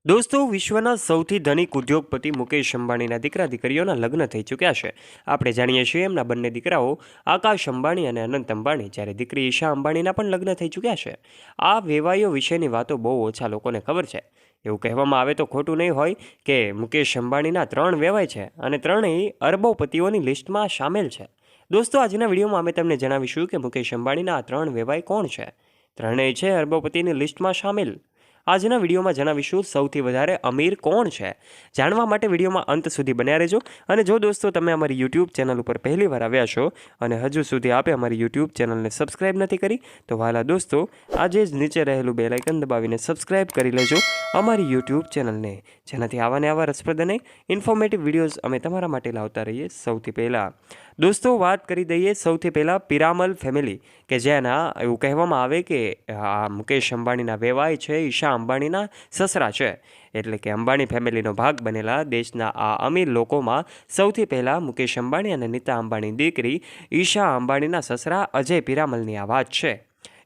દોસ્તો, વિશ્વના સૌથી ધનિક ઉદ્યોગપતિ મુકેશ અંબાણીના દીકરા દીકરીઓના લગ્ન થઈ ચૂક્યા છે. આપણે જાણીએ છીએ એમના બંને દીકરાઓ આકાશ અંબાણી અને અનંત અંબાણી, જ્યારે દીકરી ઈશા અંબાણીના પણ લગ્ન થઈ ચૂક્યા છે. આ વેવાઈઓ વિશેની વાતો બહુ ઓછા લોકોને ખબર છે. એવું કહેવામાં આવે તો ખોટું નહીં હોય કે મુકેશ અંબાણીના 3 વેવાઈ છે અને ત્રણેય અરબોપતિઓની લિસ્ટમાં સામેલ છે. દોસ્તો, આજના વિડીયોમાં અમે તમને જણાવીશું કે મુકેશ અંબાણીના આ 3 વેવાઈ કોણ છે. ત્રણેય છે અરબોપતિની લિસ્ટમાં સામેલ. આજના વિડીયોમાં જણાવીશું સૌથી વધારે અમીર કોણ છે. જાણવા માટે વિડીયોમાં અંત સુધી બન્યા રહેજો. અને જો દોસ્તો તમે અમારી યુટ્યુબ ચેનલ ઉપર પહેલીવાર આવ્યા છો અને હજુ સુધી આપે અમારી યુટ્યુબ ચેનલને સબસ્ક્રાઇબ નથી કરી, તો વહાલા દોસ્તો આજે જ નીચે રહેલું બેલ આઇકન દબાવીને સબસ્ક્રાઇબ કરી લેજો અમારી યુટ્યુબ ચેનલને, જેનાથી આવા ને આવા રસપ્રદ અને ઇન્ફોર્મેટિવ વિડીયોઝ અમે તમારા માટે લાવતા રહીએ. સૌથી પહેલાં દોસ્તો વાત કરી દઈએ સૌથી પહેલાં પિરામલ ફેમિલી, કે જેના એવું કહેવામાં આવે કે આ મુકેશ અંબાણીના વેવાઈ છે, ઈશા અંબાણીના સસરા છે. એટલે કે અંબાણી ફેમિલીનો ભાગ બનેલા દેશના આ અમીર લોકોમાં સૌથી પહેલાં મુકેશ અંબાણી અને નીતા અંબાણીની દીકરી ઈશા અંબાણીના સસરા અજય પિરામલની આ વાત છે.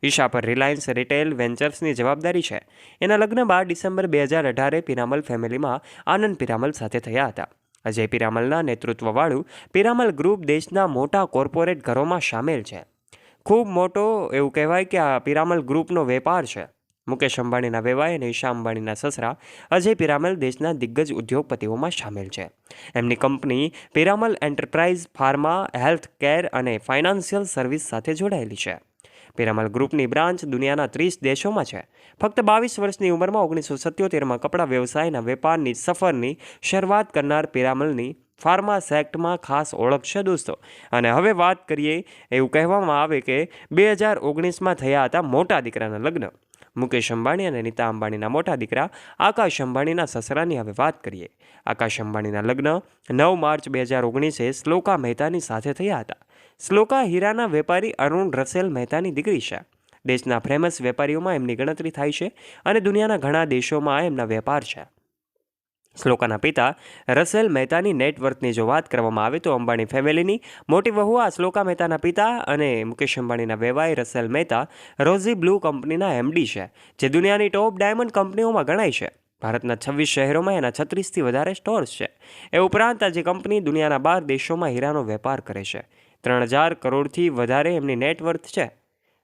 ઈશા પર રિલાયન્સ રિટેલ વેન્ચર્સની જવાબદારી છે. એના લગ્ન 12 ડિસેમ્બર 2018 પિરામલ ફેમિલીમાં આનંદ પિરામલ સાથે થયા હતા. અજય પિરામલના નેતૃત્વવાળું પિરામલ ગ્રુપ દેશના મોટા કોર્પોરેટ ઘરોમાં સામેલ છે. ખૂબ મોટો એવું કહેવાય કે આ પિરામલ ગ્રુપનો વેપાર છે. મુકેશ અંબાણીના વેવાઈ અને ઈશા અંબાણીના સસરા અજય પિરામલ દેશના દિગ્ગજ ઉદ્યોગપતિઓમાં સામેલ છે. એમની company Piramal enterprise pharma, health care અને ફાઇનાન્શિયલ સર્વિસ સાથે જોડાયેલી છે. પિરામલ ગ્રુપની બ્રાન્ચ દુનિયાના 30 દેશોમાં છે. ફક્ત 22 વર્ષની ઉંમરમાં 1977માં કપડાં વ્યવસાયના વેપારની સફરની શરૂઆત કરનાર પિરામલની ફાર્મા સેક્ટરમાં ખાસ ઓળખ છે દોસ્તો. અને હવે વાત કરીએ, એવું કહેવામાં આવે કે 2019માં થયા હતા મોટા દીકરાના લગ્ન. મુકેશ અંબાણી અને નીતા અંબાણીના મોટા દીકરા આકાશ અંબાણીના સસરાની હવે વાત કરીએ. આકાશ અંબાણીના લગ્ન 9 માર્ચ 2019 શ્લોકા મહેતાની સાથે થયા હતા. શ્લોકા હીરાના વેપારી અરુણ રસેલ મહેતાની દીકરી છે. દેશના ફેમસ વેપારીઓમાં એમની ગણતરી થાય છે અને દુનિયાના ઘણા દેશોમાં એમના વેપાર છે. શ્લોકાના પિતા રસેલ મહેતાની નેટવર્થની જો વાત કરવામાં આવે તો અંબાણી ફેમિલીની મોટી વહુ આ શ્લોકા મહેતાના પિતા અને મુકેશ અંબાણીના વેવાઈ રસેલ મહેતા રોઝી બ્લુ કંપનીના એમડી છે, જે દુનિયાની ટોપ ડાયમંડ કંપનીઓમાં ગણાય છે. ભારતના 26 શહેરોમાં એના 36થી વધારે સ્ટોર્સ છે. એ ઉપરાંત આજે કંપની દુનિયાના 12 દેશોમાં હીરાનો વેપાર કરે છે. 3000 કરોડથી વધારે એમની નેટવર્થ છે.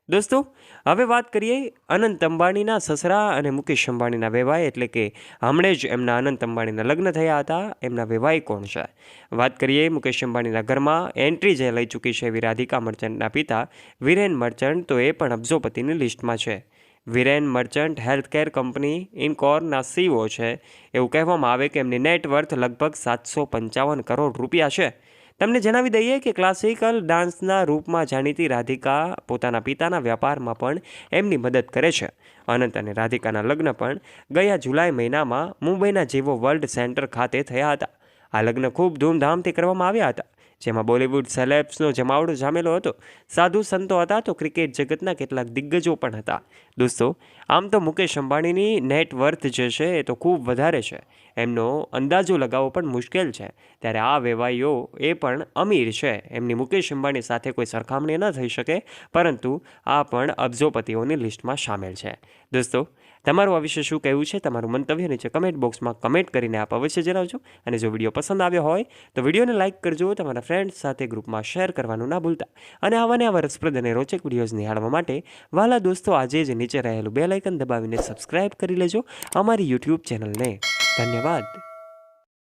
દોસ્તો, હવે વાત કરીએ અનંત અંબાણીના સસરા અને મુકેશ અંબાણીના વેવાઈ, એટલે કે હમણે જ એમના અનંત અંબાણીના લગ્ન થયા હતા. એમના વેવાઈ કોણ છે? વાત કરીએ મુકેશ અંબાણીના ઘરમાં એન્ટ્રી જે લઈ ચૂકી છે એવી રાધિકા મર્ચન્ટના પિતા વિરેન મર્ચન્ટ, તો એ પણ અબજોપતિની લિસ્ટમાં છે. વિરેન મર્ચન્ટ હેલ્થકેર કંપની ઇનકોરના સીઓ છે. એવું કહેવામાં આવે કે એમની નેટવર્થ લગભગ 755 કરોડ રૂપિયા છે. તમને જણાવી દઈએ કે ક્લાસિકલ ડાન્સના રૂપમાં જાણીતી રાધિકા પોતાના પિતાના વ્યાપારમાં પણ એમની મદદ કરે છે. અનંત અને રાધિકાના લગ્ન પણ ગયા જુલાઈ મહિનામાં મુંબઈના જીવો વર્લ્ડ સેન્ટર ખાતે થયા હતા. આ લગ્ન ખૂબ ધૂમધામથી કરવામાં આવ્યા હતા, જેમાં બોલિવૂડ સેલેબ્સનો જમાવડો જામેલો હતો. સાધુ સંતો હતા તો ક્રિકેટ જગતના કેટલાક દિગ્ગજો પણ હતા. દોસ્તો, આમ તો મુકેશ અંબાણીની નેટવર્થ જે છે એ તો ખૂબ વધારે છે. એમનો અંદાજો લગાવવો પણ મુશ્કેલ છે. ત્યારે આ વેવાઈઓ એ પણ અમીર છે. એમની મુકેશ અંબાણી સાથે કોઈ સરખામણી ન થઈ શકે, પરંતુ આ પણ અબજોપતિઓની લિસ્ટમાં સામેલ છે. દોસ્તો, તમારું આ વિશે શું કહેવું છે? તમારું મંતવ્ય નીચે કમેન્ટ બોક્સમાં કમેન્ટ કરીને આપ અવશ્ય જણાવજો. અને જો વિડીયો પસંદ આવ્યો હોય તો વિડીયોને લાઇક કરજો, તમારા ફ્રેન્ડ્સ સાથે ગ્રુપમાં શેર કરવાનું ના ભૂલતા. અને આવા રસપ્રદ અને રોચક વિડીયોઝ નિહાળવા માટે વહાલા દોસ્તો આજે જ નીચે રહેલું બેલ આઇકન દબાવીને સબસ્ક્રાઇબ કરી લેજો અમારી યુટ્યુબ ચેનલને. ધન્યવાદ.